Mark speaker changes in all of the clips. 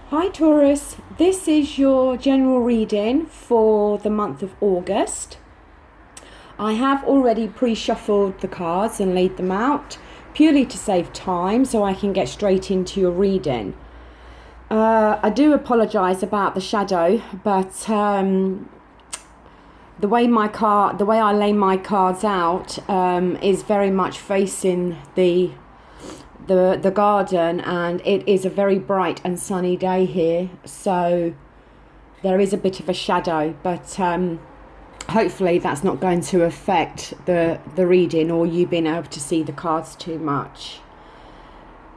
Speaker 1: Hi Taurus, this is your general reading for the month of August. I have already pre-shuffled the cards and laid them out purely to save time so I can get straight into your reading. I do apologise about the shadow, but the way I lay my cards out is very much facing the garden, and it is a very bright and sunny day here, so there is a bit of a shadow, but hopefully that's not going to affect the reading or you being able to see the cards too much.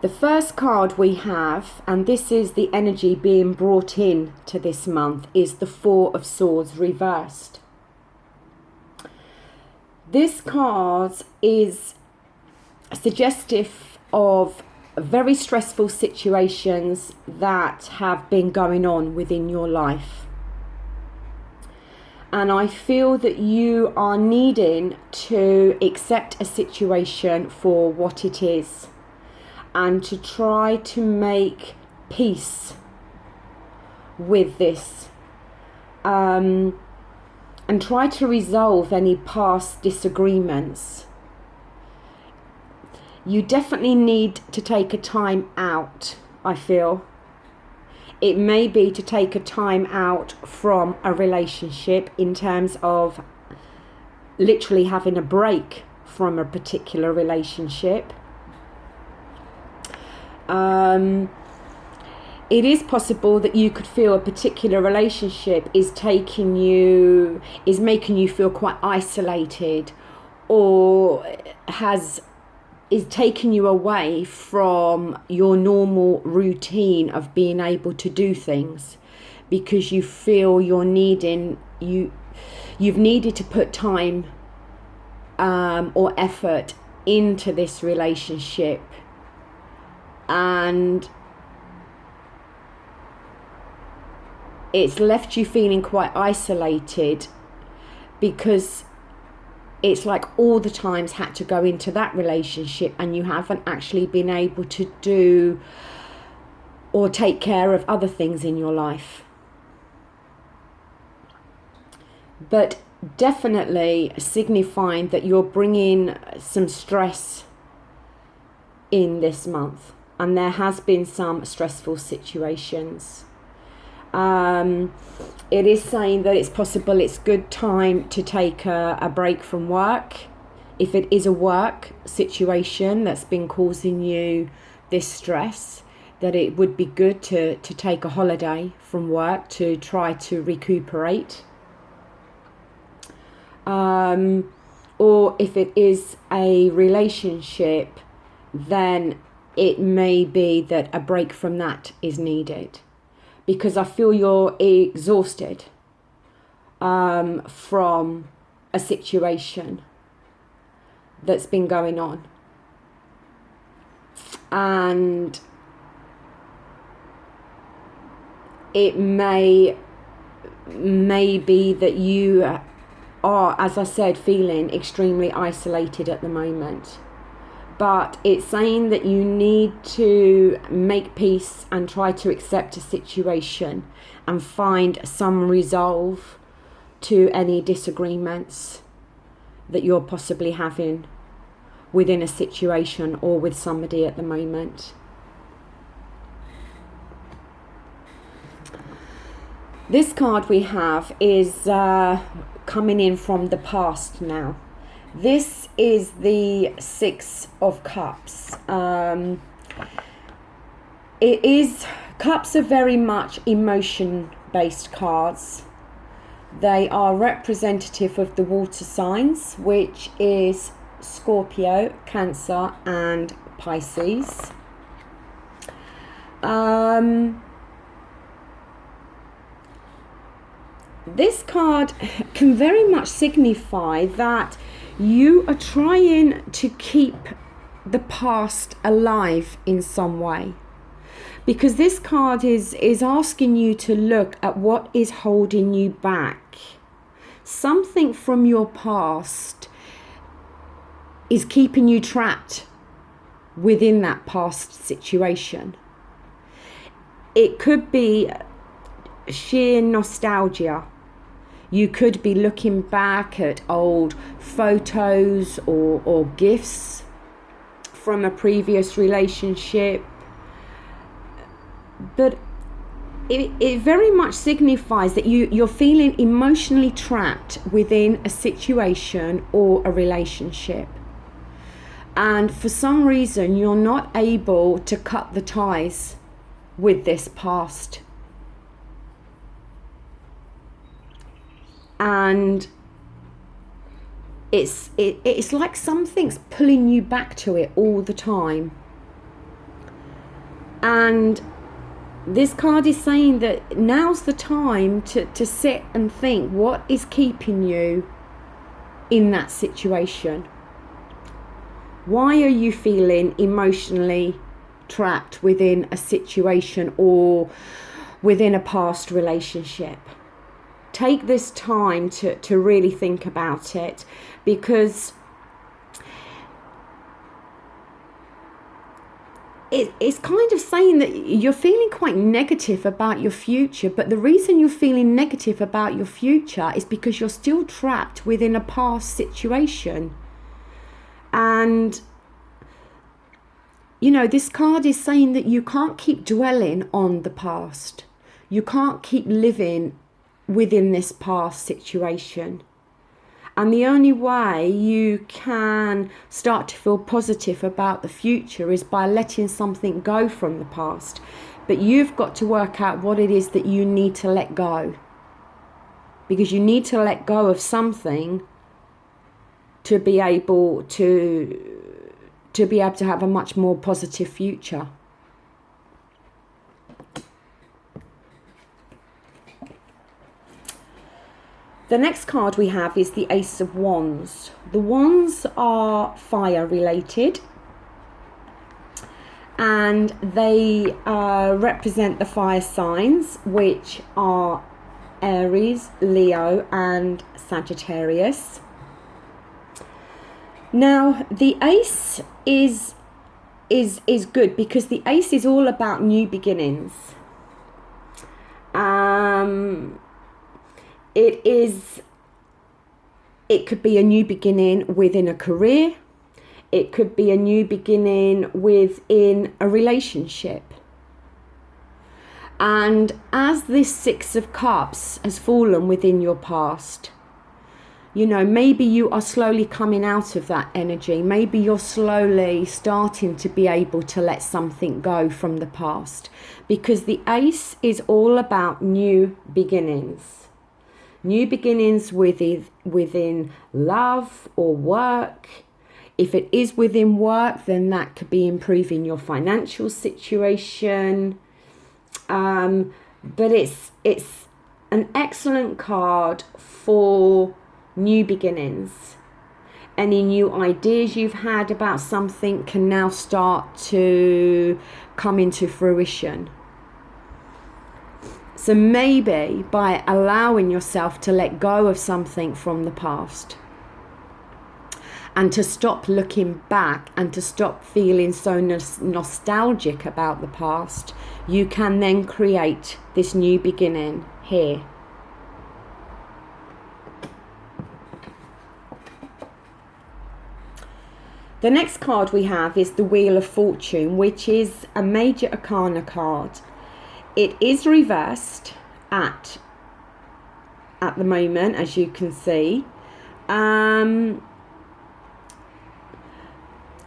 Speaker 1: The first card we have, and this is the energy being brought in to this month, is the Four of Swords reversed. This card is suggestive of very stressful situations that have been going on within your life. And I feel that you are needing to accept a situation for what it is and to try to make peace with this, and try to resolve any past disagreements. You definitely need to take a time out, I feel. It may be to take a time out from a relationship in terms of literally having a break from a particular relationship. It is possible that you could feel a particular relationship is making you feel quite isolated, or is taking you away from your normal routine of being able to do things, because you feel you've needed to put time or effort into this relationship, and it's left you feeling quite isolated, because it's like all the times had to go into that relationship and you haven't actually been able to do or take care of other things in your life. But definitely signifying that you're bringing some stress in this month, and there has been some stressful situations. It is saying that it's possible it's good time to take a break from work. If it is a work situation that's been causing you this stress, that it would be good to take a holiday from work to try to recuperate. Or if it is a relationship, then it may be that a break from that is needed, because I feel you're exhausted from a situation that's been going on. And it may be that you are, as I said, feeling extremely isolated at the moment. But it's saying that you need to make peace and try to accept a situation and find some resolve to any disagreements that you're possibly having within a situation or with somebody at the moment. This card we have is coming in from the past now. This is the Six of Cups. Cups are very much emotion-based cards. They are representative of the water signs, which is Scorpio, Cancer, and Pisces. This card can very much signify that you are trying to keep the past alive in some way, because this card is asking you to look at what is holding you back. Something from your past is keeping you trapped within that past situation. it could be sheer nostalgia. You could be looking back at old photos or gifts from a previous relationship. But it very much signifies that you're feeling emotionally trapped within a situation or a relationship. And for some reason, you're not able to cut the ties with this past. And it's like something's pulling you back to it all the time. And this card is saying that now's the time to sit and think, what is keeping you in that situation? Why are you feeling emotionally trapped within a situation or within a past relationship? Take this time to really think about it, because it's kind of saying that you're feeling quite negative about your future, but the reason you're feeling negative about your future is because you're still trapped within a past situation. And you know, this card is saying that you can't keep dwelling on the past. You can't keep living within this past situation. And the only way you can start to feel positive about the future is by letting something go from the past. But you've got to work out what it is that you need to let go. Because you need to let go of something to be able to have a much more positive future. The next card we have is the Ace of Wands. The Wands are fire related, and they represent the fire signs, which are Aries, Leo and Sagittarius. Now the Ace is good because the Ace is all about new beginnings. It could be a new beginning within a career. It could be a new beginning within a relationship. And as this Six of Cups has fallen within your past, you know, maybe you are slowly coming out of that energy. Maybe you're slowly starting to be able to let something go from the past, because the Ace is all about new beginnings. New beginnings within love or work. If it is within work, then that could be improving your financial situation. But it's an excellent card for new beginnings. Any new ideas you've had about something can now start to come into fruition. So maybe by allowing yourself to let go of something from the past and to stop looking back and to stop feeling so nostalgic about the past, you can then create this new beginning here. The next card we have is the Wheel of Fortune, which is a major arcana card. It is reversed at the moment, as you can see. The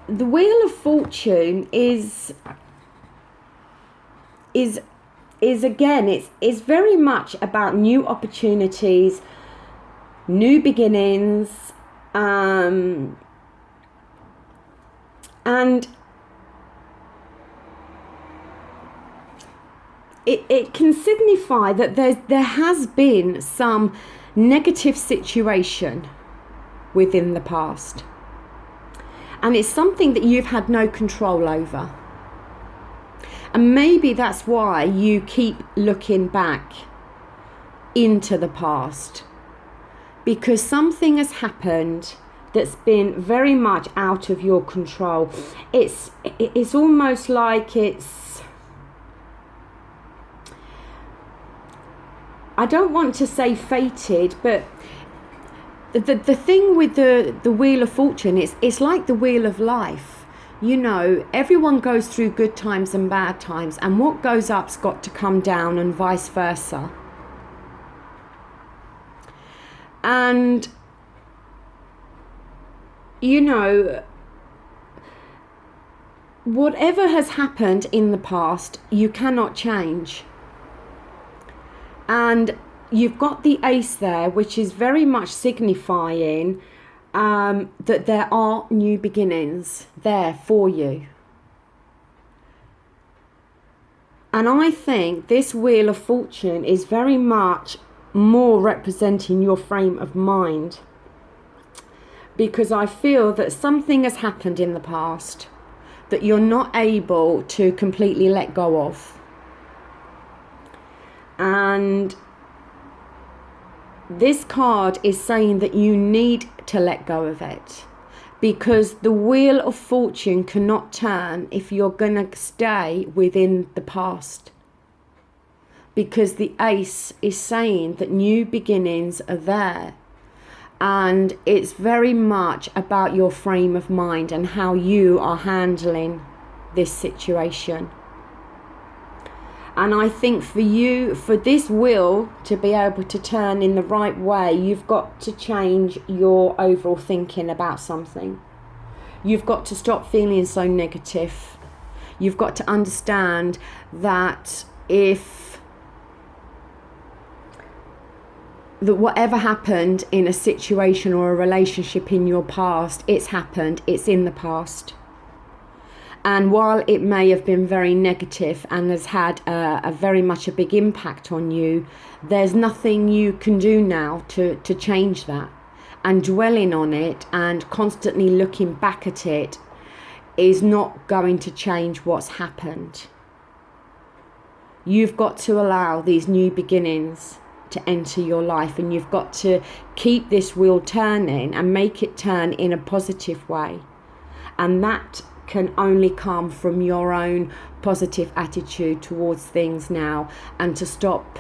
Speaker 1: Wheel of Fortune is again, it's very much about new opportunities, new beginnings, and it can signify that there has been some negative situation within the past, and it's something that you've had no control over. And maybe that's why you keep looking back into the past, because something has happened that's been very much out of your control. It's almost like it's I don't want to say fated, but the thing with the Wheel of Fortune, it's like the wheel of life. You know, everyone goes through good times and bad times, and what goes up's got to come down, and vice versa. And, you know, whatever has happened in the past, you cannot change. And you've got the Ace there, which is very much signifying that there are new beginnings there for you. And I think this Wheel of Fortune is very much more representing your frame of mind, because I feel that something has happened in the past that you're not able to completely let go of. And this card is saying that you need to let go of it, because the Wheel of Fortune cannot turn if you're going to stay within the past. Because the Ace is saying that new beginnings are there. And it's very much about your frame of mind and how you are handling this situation. And I think for you, for this wheel to be able to turn in the right way, you've got to change your overall thinking about something. You've got to stop feeling so negative. You've got to understand that that whatever happened in a situation or a relationship in your past, it's happened, it's in the past. And while it may have been very negative and has had a very much a big impact on you, there's nothing you can do now to change that. And dwelling on it and constantly looking back at it is not going to change what's happened. You've got to allow these new beginnings to enter your life, and you've got to keep this wheel turning and make it turn in a positive way. And that can only come from your own positive attitude towards things now, and to stop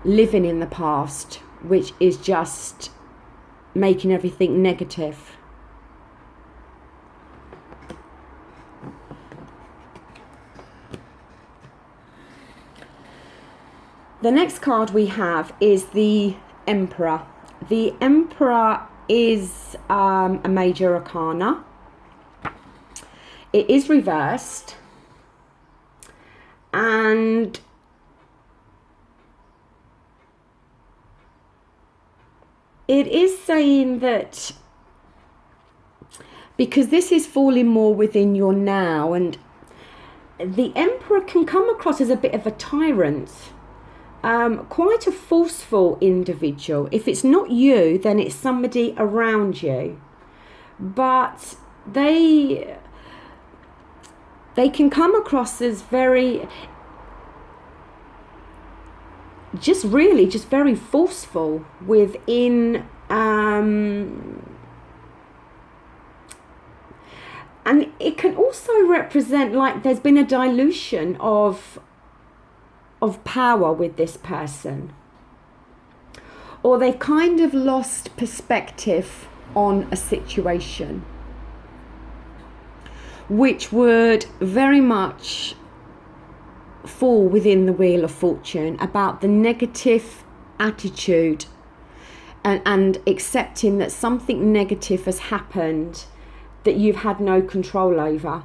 Speaker 1: living in the past, which is just making everything negative. The next card we have is the Emperor. The Emperor is a major arcana. It is reversed, and it is saying that because this is falling more within your now, and the Emperor can come across as a bit of a tyrant. Quite a forceful individual. If it's not you, then it's somebody around you. But they can come across as very, just very forceful within, and it can also represent like there's been a dilution of power with this person, or they've kind of lost perspective on a situation, which would very much fall within the Wheel of Fortune, about the negative attitude and accepting that something negative has happened that you've had no control over.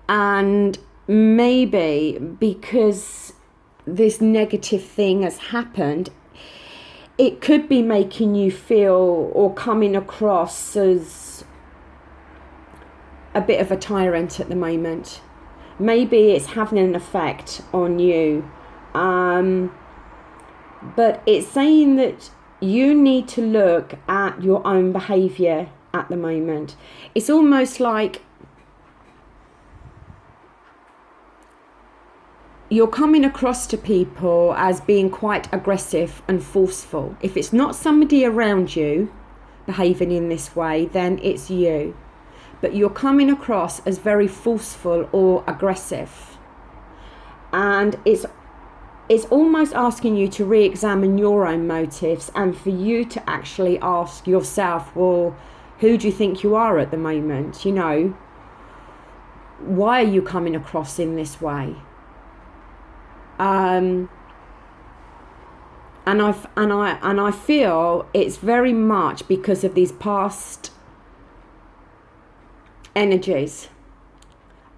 Speaker 1: And maybe because this negative thing has happened, it could be making you feel or coming across as a bit of a tyrant at the moment. Maybe it's having an effect on you. But it's saying that you need to look at your own behaviour at the moment. It's almost like you're coming across to people as being quite aggressive and forceful. If it's not somebody around you behaving in this way, then it's you. But you're coming across as very forceful or aggressive. And it's it's almost asking you to re-examine your own motives, and for you to actually ask yourself, well, who do you think you are at the moment? You know, why are you coming across in this way? And I feel it's very much because of these past energies.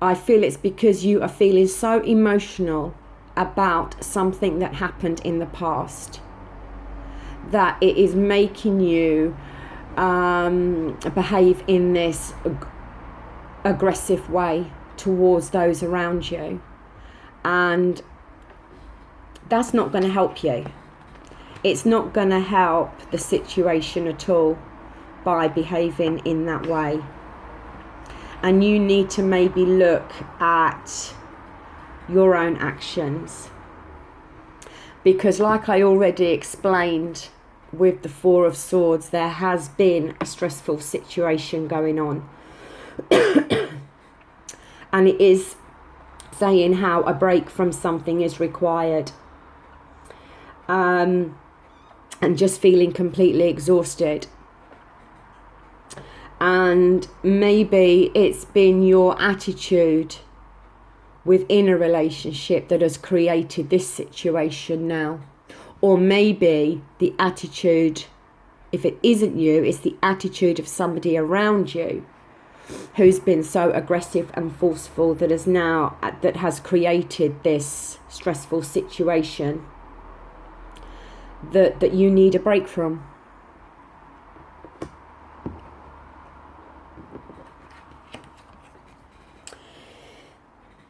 Speaker 1: I feel it's because you are feeling so emotional about something that happened in the past that it is making you behave in this aggressive way towards those around you, and that's not going to help you. It's not going to help the situation at all by behaving in that way. And you need to maybe look at your own actions, because like I already explained with the Four of Swords, there has been a stressful situation going on. And it is saying how a break from something is required, and just feeling completely exhausted. And maybe it's been your attitude within a relationship that has created this situation now. Or maybe the attitude, if it isn't you, it's the attitude of somebody around you who's been so aggressive and forceful that has created this stressful situation that you need a break from.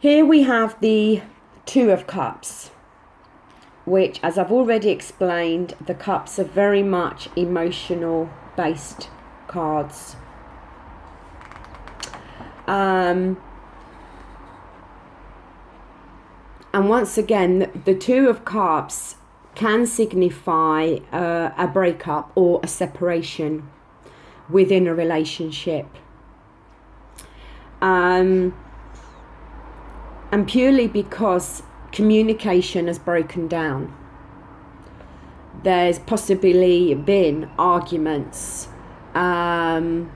Speaker 1: Here we have the Two of Cups, which, as I've already explained, the cups are very much emotional based cards. And once again, the Two of Cups can signify a breakup or a separation within a relationship. And purely because communication has broken down. There's possibly been arguments and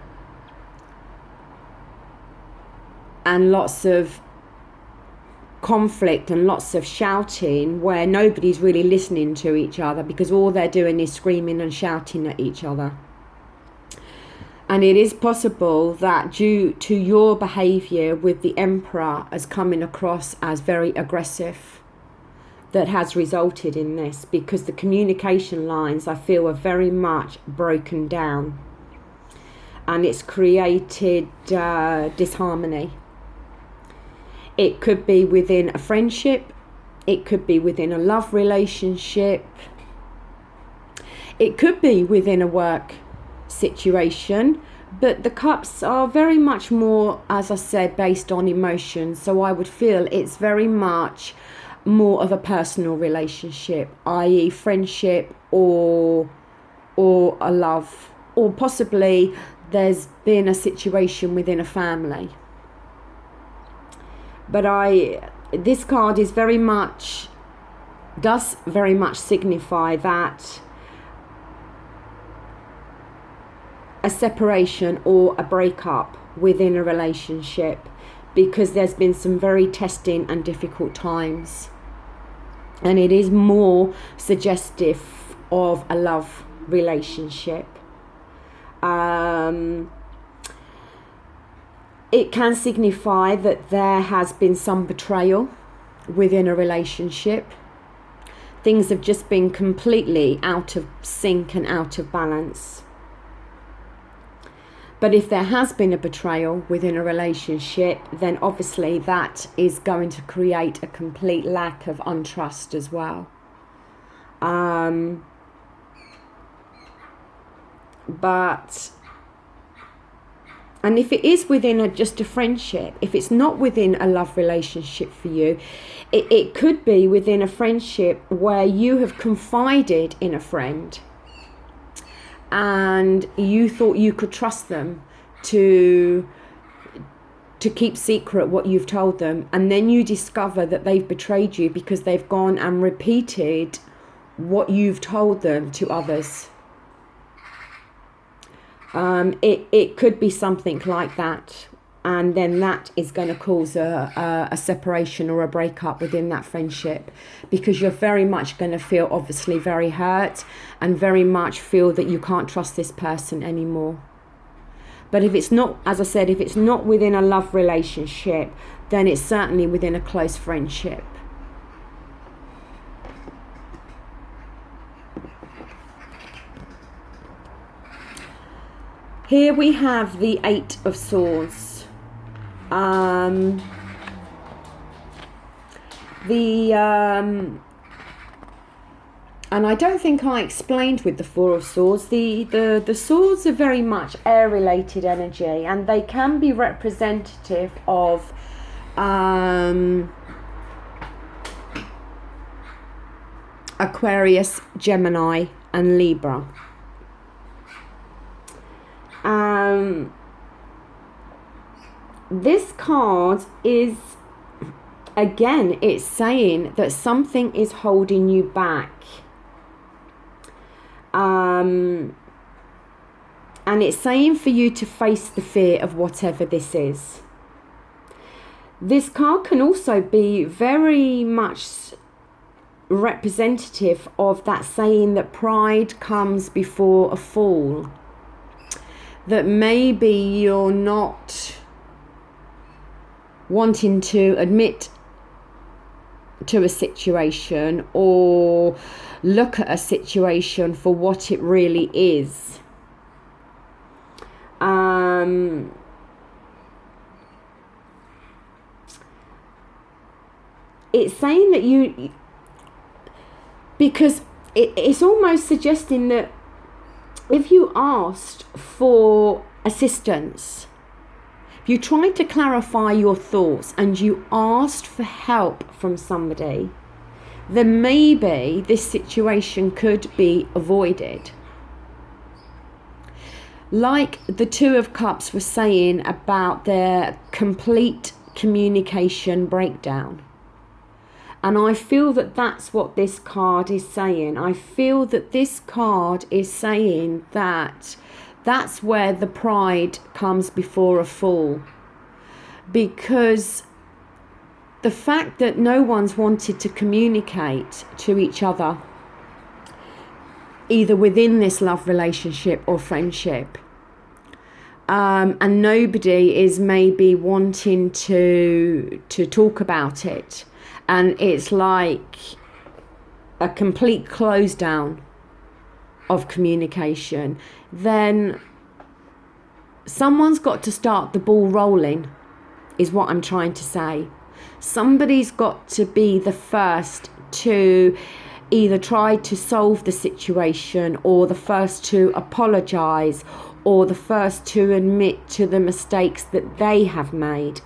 Speaker 1: lots of conflict and lots of shouting where nobody's really listening to each other, because all they're doing is screaming and shouting at each other. And it is possible that due to your behaviour with the Emperor as coming across as very aggressive, that has resulted in this, because the communication lines, I feel, are very much broken down, and it's created disharmony. It could be within a friendship, it could be within a love relationship, it could be within a work situation, but the cups are very much more, as I said, based on emotion. So I would feel it's very much more of a personal relationship, i.e. friendship or a love, or possibly there's been a situation within a family. But this card does very much signify that a separation or a breakup within a relationship, because there's been some very testing and difficult times, and it is more suggestive of a love relationship. It can signify that there has been some betrayal within a relationship. Things have just been completely out of sync and out of balance. But if there has been a betrayal within a relationship, then obviously that is going to create a complete lack of untrust as well. And if it is within just a friendship, if it's not within a love relationship for you, it could be within a friendship where you have confided in a friend and you thought you could trust them to to keep secret what you've told them, and then you discover that they've betrayed you because they've gone and repeated what you've told them to others. It could be something like that, and then that is going to cause a separation or a breakup within that friendship, because you're very much going to feel obviously very hurt and very much feel that you can't trust this person anymore. But if it's not, as I said, if it's not within a love relationship, then it's certainly within a close friendship. Here we have the Eight of Swords. And I don't think I explained with the Four of Swords, the swords are very much air-related energy, and they can be representative of Aquarius, Gemini and Libra. This card is, again, it's saying that something is holding you back. And it's saying for you to face the fear of whatever this is. This card can also be very much representative of that saying that pride comes before a fall. That maybe you're not wanting to admit to a situation or look at a situation for what it really is. It's saying that because it's almost suggesting that if you asked for assistance, if you tried to clarify your thoughts and you asked for help from somebody, then maybe this situation could be avoided. Like the Two of Cups was saying about their complete communication breakdown. And I feel that that's what this card is saying. I feel that this card is saying that that's where the pride comes before a fall. Because the fact that no one's wanted to communicate to each other, either within this love relationship or friendship, and nobody is maybe wanting to talk about it, and it's like a complete close down of communication, then someone's got to start the ball rolling, is what I'm trying to say. Somebody's got to be the first to either try to solve the situation, or the first to apologise, or the first to admit to the mistakes that they have made.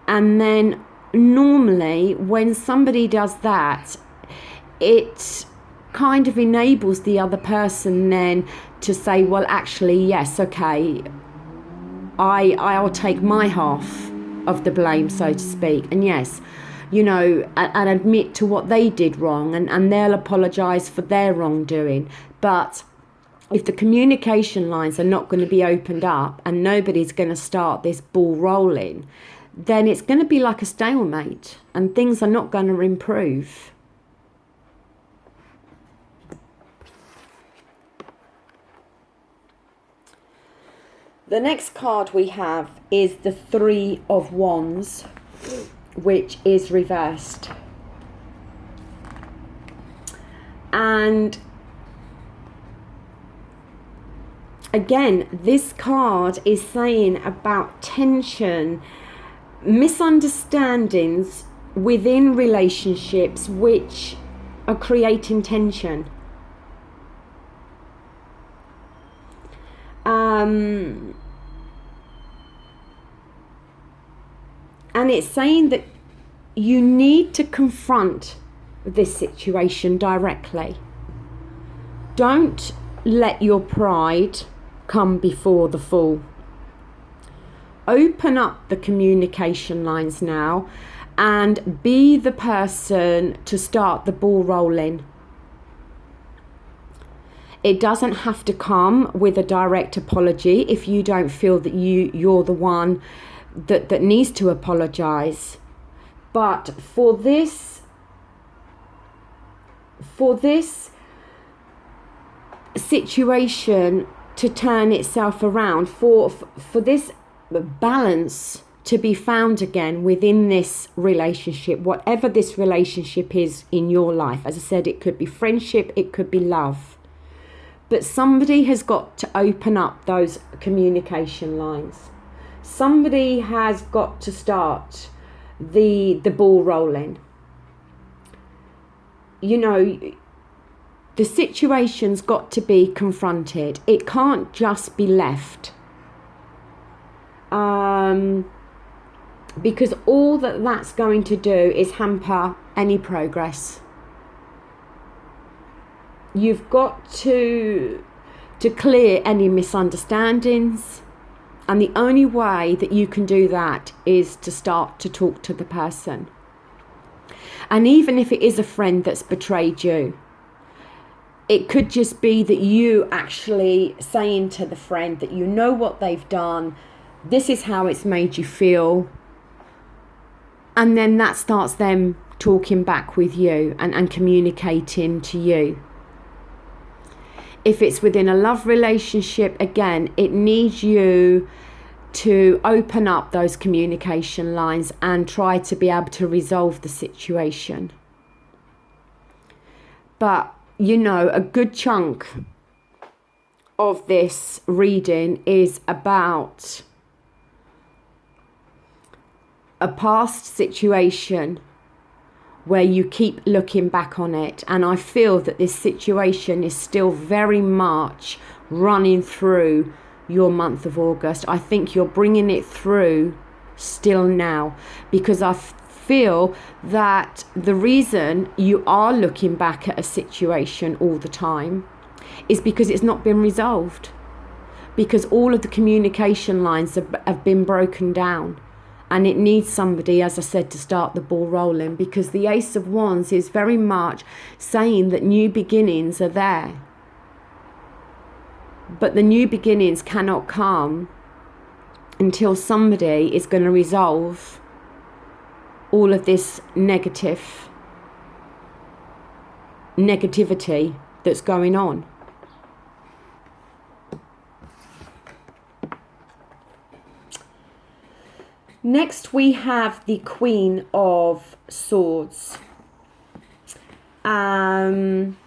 Speaker 1: And then normally when somebody does that, it kind of enables the other person then to say, well, actually, yes, okay, I'll take my half of the blame, so to speak, and yes, you know, and admit to what they did wrong, and they'll apologise for their wrongdoing. But if the communication lines are not going to be opened up and nobody's going to start this ball rolling, then it's going to be like a stalemate and things are not going to improve. The next card we have is the Three of Wands, which is reversed. And again, this card is saying about tension, misunderstandings within relationships which are creating tension. And it's saying that you need to confront this situation directly. Don't let your pride come before the fall. open up the communication lines now and be the person to start the ball rolling. It doesn't have to come with a direct apology if you don't feel that you're the one that needs to apologize. But for this situation to turn itself around, for this balance to be found again within this relationship, whatever this relationship is in your life. As I said, it could be friendship, it could be love. But somebody has got to open up those communication lines. Somebody has got to start the ball rolling. You know, the situation's got to be confronted. It can't just be left. Because all that's going to do is hamper any progress. You've got to clear any misunderstandings, and the only way that you can do that is to start to talk to the person. And even if it is a friend that's betrayed you, it could just be that you actually saying to the friend that you know what they've done, this is how it's made you feel, and then that starts them talking back with you and communicating to you. If it's within a love relationship, again, it needs you to open up those communication lines and try to be able to resolve the situation. But, you know, a good chunk of this reading is about a past situation where you keep looking back on it. And I feel that this situation is still very much running through your month of August. I think you're bringing it through still now, because I feel that the reason you are looking back at a situation all the time is because it's not been resolved, because all of the communication lines have been broken down. And it needs somebody, as I said, to start the ball rolling, because the Ace of Wands is very much saying that new beginnings are there. But the new beginnings cannot come until somebody is going to resolve all of this negativity that's going on. Next, we have the Queen of Swords. Now,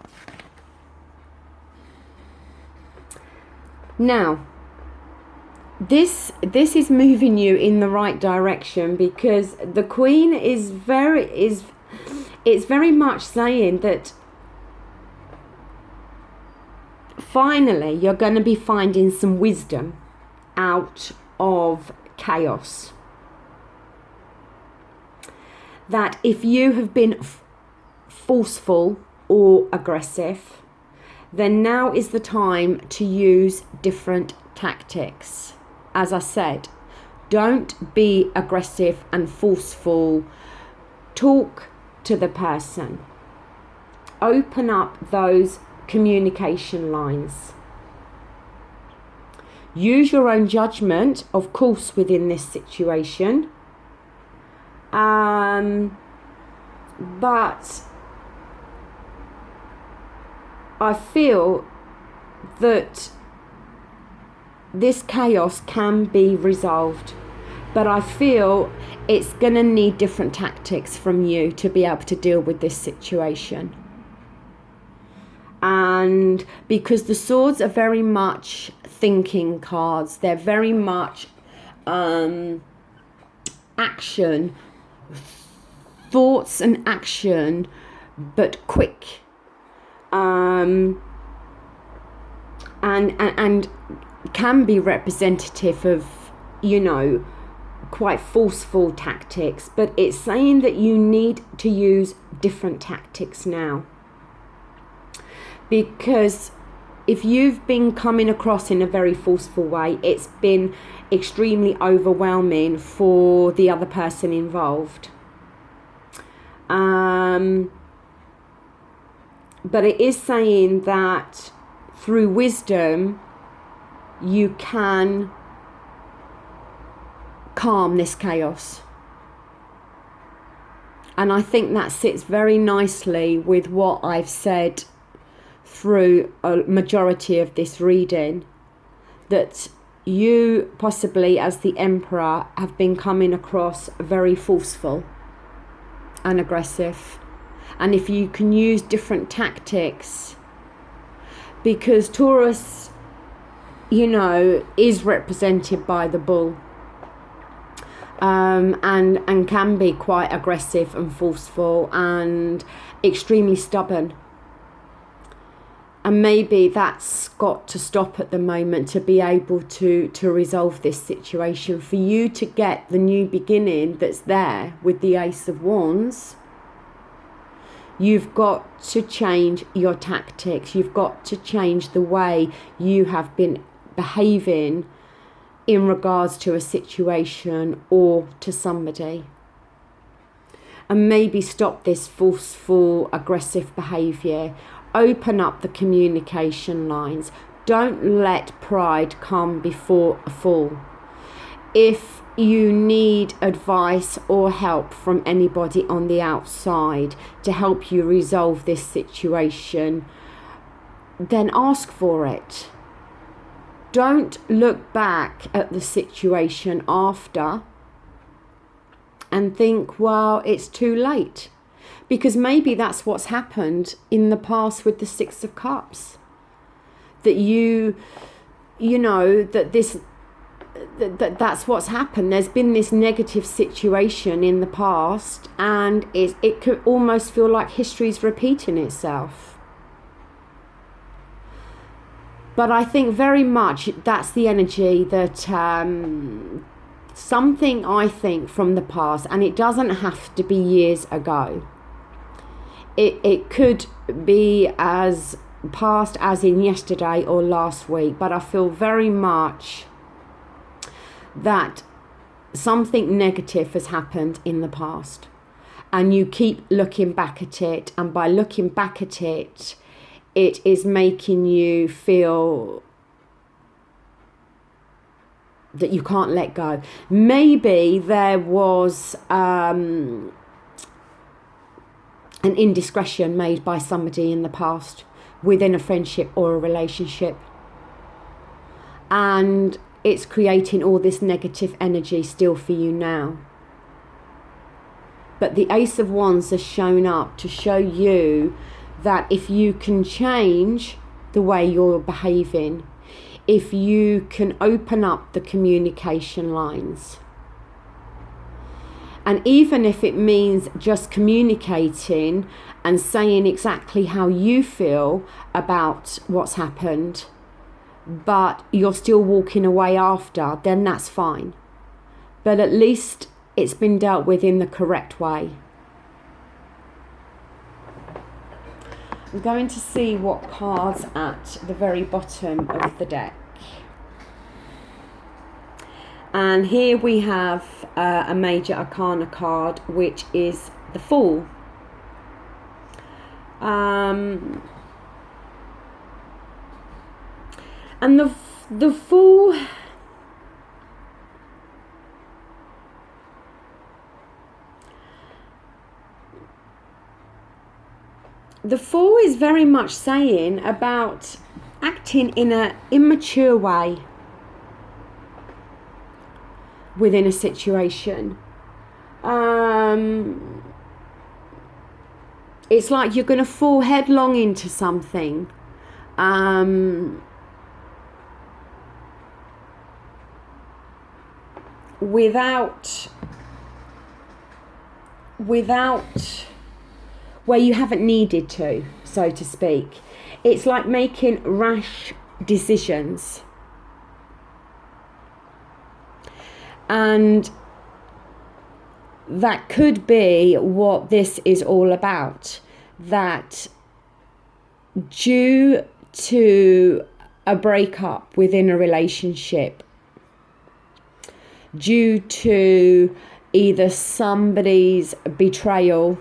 Speaker 1: this is moving you in the right direction, because the Queen is very much saying that finally you're going to be finding some wisdom out of chaos. That if you have been forceful or aggressive, then now is the time to use different tactics. As I said, don't be aggressive and forceful. Talk to the person. Open up those communication lines. Use your own judgment, of course, within this situation. But I feel that this chaos can be resolved, but I feel it's going to need different tactics from you to be able to deal with this situation. And because the swords are very much thinking cards, they're very much action, thoughts and action, but quick, and can be representative of, you know, quite forceful tactics. But it's saying that you need to use different tactics now, because if you've been coming across in a very forceful way, it's been extremely overwhelming for the other person involved. But it is saying that through wisdom, you can calm this chaos. And I think that sits very nicely with what I've said through a majority of this reading, that you possibly as the Emperor have been coming across very forceful and aggressive. And if you can use different tactics, because Taurus, you know, is represented by the bull, and can be quite aggressive and forceful and extremely stubborn. And maybe that's got to stop at the moment to be able to resolve this situation. For you to get the new beginning that's there with the Ace of Wands, you've got to change your tactics. You've got to change the way you have been behaving in regards to a situation or to somebody. And maybe stop this forceful, aggressive behaviour. Open up the communication lines. Don't let pride come before a fall. If you need advice or help from anybody on the outside to help you resolve this situation, then ask for it. Don't look back at the situation after and think, well, it's too late. Because maybe that's what's happened in the past with the Six of Cups. That you know, that's what's happened. There's been this negative situation in the past, and it could almost feel like history's repeating itself. But I think very much that's the energy that something, I think, from the past, and it doesn't have to be years ago. It could be as past as in yesterday or last week, but I feel very much that something negative has happened in the past, and you keep looking back at it, and by looking back at it, it is making you feel that you can't let go. Maybe there was an indiscretion made by somebody in the past within a friendship or a relationship, and it's creating all this negative energy still for you now. But the Ace of Wands has shown up to show you that if you can change the way you're behaving, if you can open up the communication lines, and even if it means just communicating and saying exactly how you feel about what's happened, but you're still walking away after, then that's fine. But at least it's been dealt with in the correct way. I'm going to see what cards at the very bottom of the deck. And here we have a major arcana card, which is the Fool. And the Fool, the Fool is very much saying about acting in an immature way within a situation. It's like you're going to fall headlong into something. Without where you haven't needed to, so to speak. It's like making rash decisions. And that could be what this is all about. That due to a breakup within a relationship due to either somebody's betrayal,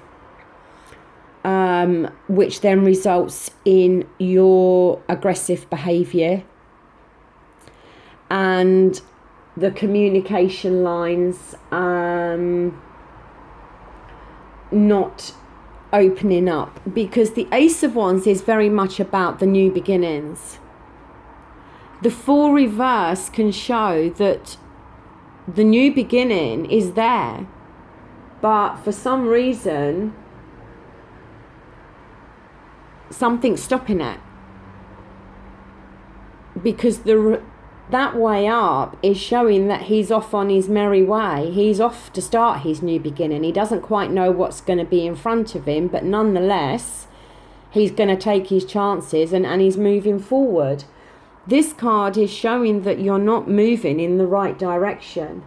Speaker 1: which then results in your aggressive behaviour, and the communication lines not opening up, because the Ace of Wands is very much about the new beginnings. The Fool reverse can show that the new beginning is there, but for some reason something's stopping it, because that way up is showing that he's off on his merry way. He's off to start his new beginning. He doesn't quite know what's going to be in front of him, but nonetheless he's going to take his chances and he's moving forward. This card is showing that you're not moving in the right direction,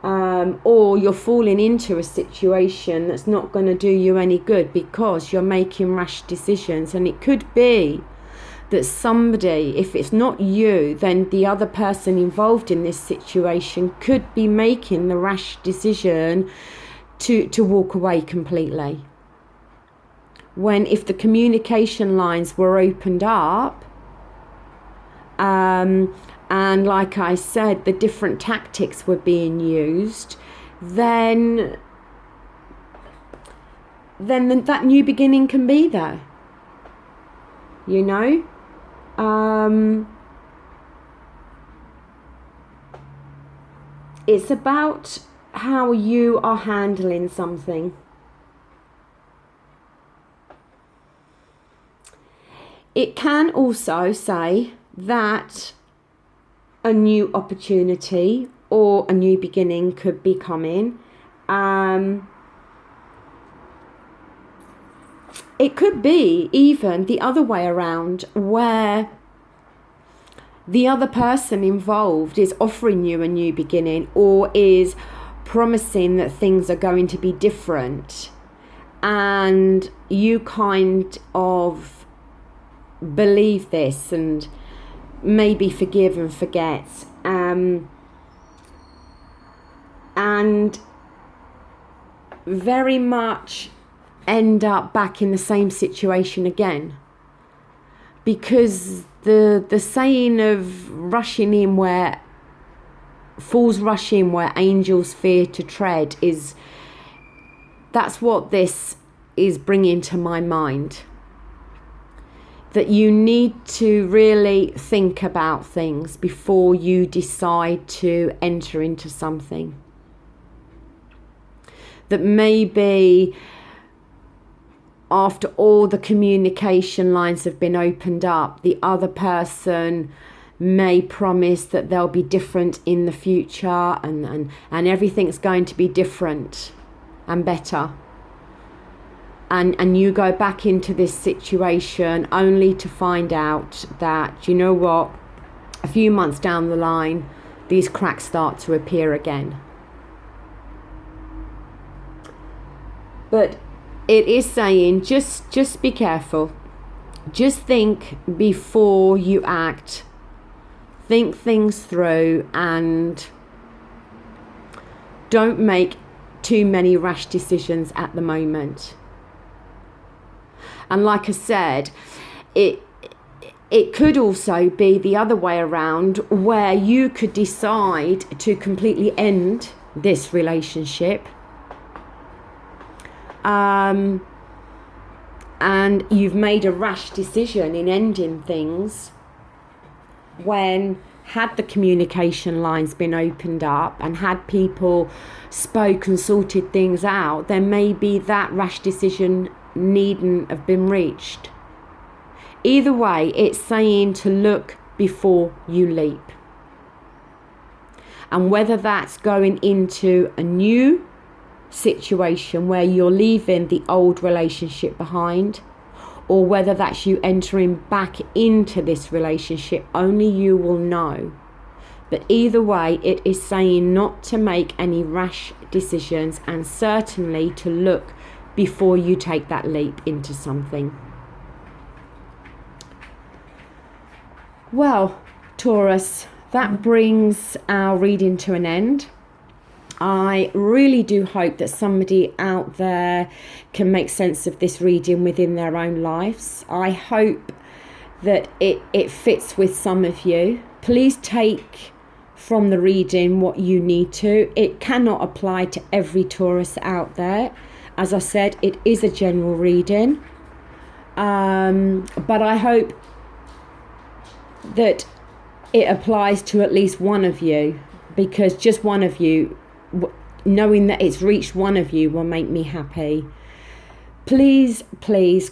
Speaker 1: or you're falling into a situation that's not going to do you any good because you're making rash decisions. And it could be that somebody, if it's not you, then the other person involved in this situation could be making the rash decision to walk away completely. When if the communication lines were opened up, and like I said, the different tactics were being used, then that new beginning can be there, you know. It's about how you are handling something. It can also say that a new opportunity or a new beginning could be coming. It could be even the other way around, where the other person involved is offering you a new beginning or is promising that things are going to be different, and you kind of believe this and maybe forgive and forget, and very much end up back in the same situation again, because the saying of rushing in where fools rush in where angels fear to tread that's what this is bringing to my mind. That you need to really think about things before you decide to enter into something. That maybe after all the communication lines have been opened up, the other person may promise that they'll be different in the future, and everything's going to be different and better. And you go back into this situation only to find out that, you know what, a few months down the line, these cracks start to appear again. But it is saying just be careful. Just think before you act. Think things through and don't make too many rash decisions at the moment. And like I said, it could also be the other way around, where you could decide to completely end this relationship. And you've made a rash decision in ending things, when had the communication lines been opened up and had people spoke and sorted things out, then maybe that rash decision needn't have been reached. Either way, it's saying to look before you leap. And whether that's going into a new situation where you're leaving the old relationship behind, or whether that's you entering back into this relationship, only you will know. But either way, it is saying not to make any rash decisions, and certainly to look before you take that leap into something. Well, Taurus, that brings our reading to an end. I really do hope that somebody out there can make sense of this reading within their own lives. I hope that it fits with some of you. Please take from the reading what you need to. It cannot apply to every Taurus out there. As I said, it is a general reading. But I hope that it applies to at least one of you, because just one of you, knowing that it's reached one of you, will make me happy. Please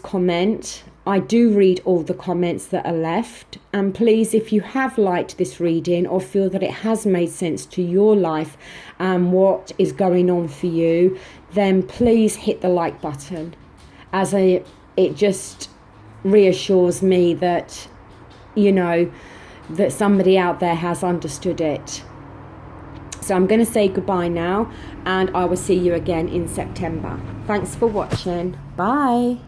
Speaker 1: comment. I do read all the comments that are left, and please, if you have liked this reading or feel that it has made sense to your life and what is going on for you, then please hit the like button, as it just reassures me that, you know, that somebody out there has understood it. So I'm going to say goodbye now, and I will see you again in September. Thanks for watching. Bye.